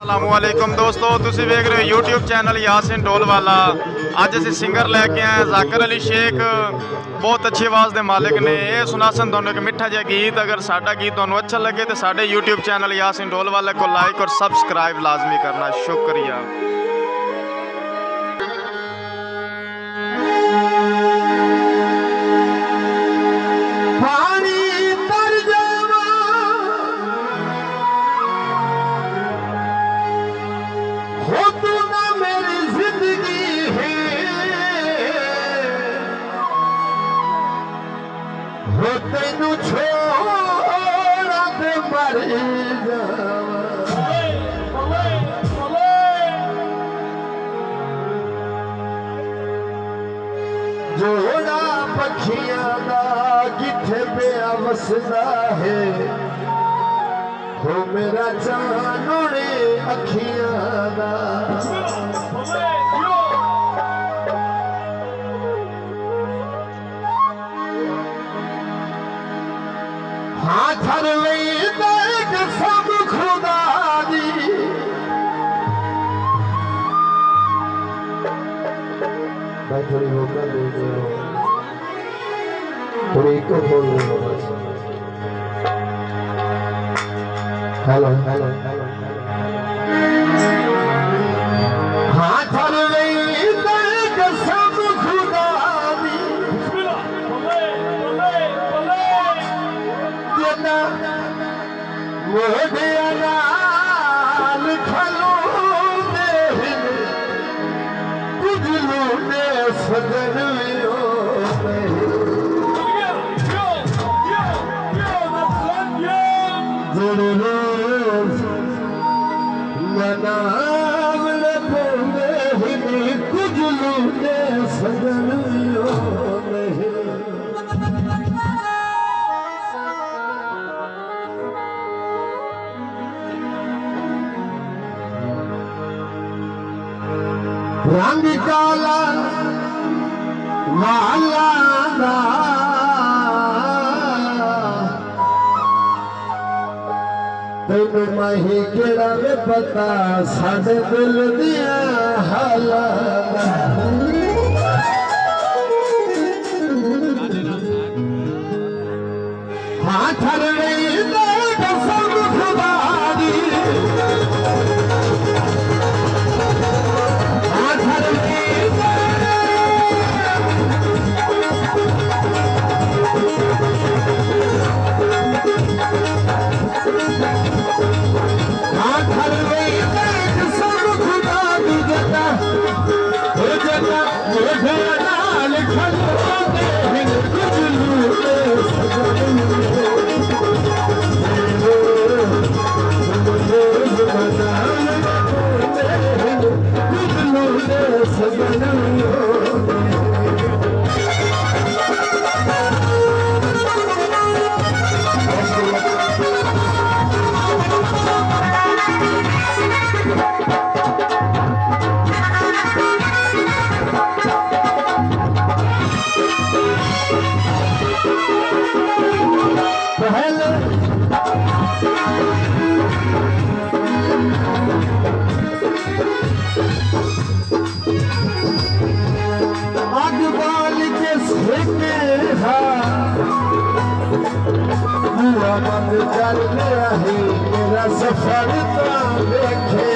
अस्सलामुअलैकुम दोस्तों, तुसी वेख रहे हो यूट्यूब चैनल यासिन ढोलवाला। अज असीं सिंगर लैके आए जाकिर अली शेख, बहुत अच्छी आवाज़ के मालिक ने। ये सुनासन तुहानू एक मिठा जिहा गीत। अगर साडा गीत तुहानू अच्छा लगे तो साडे यूट्यूब चैनल यासिन ढोलवाला को लाइक और सब्सक्राइब लाजमी करना। शुक्रिया। तेनू छोड़ा ते मर जोड़ा पखियां दा किथे पिया वसदा है, हो मेरा चानोड़े अखियां दा। हाथ सब खुदा दी भाई थोड़ी वोकल दे दो, थोड़ी इको बोल दो बस। हेलो हेलो हाथ सब खुदा दी मोढ़े नाल खलो दे कुजलू ने सदन नाम ले कुजलू ने सदन रंग काला वाला दा तेनू माही केड़ा वे पता साडे दिल दिया हालात। हाथ सब खुदा दी बंद कर लिया है मेरा सफर तो देखे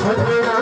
छड़ना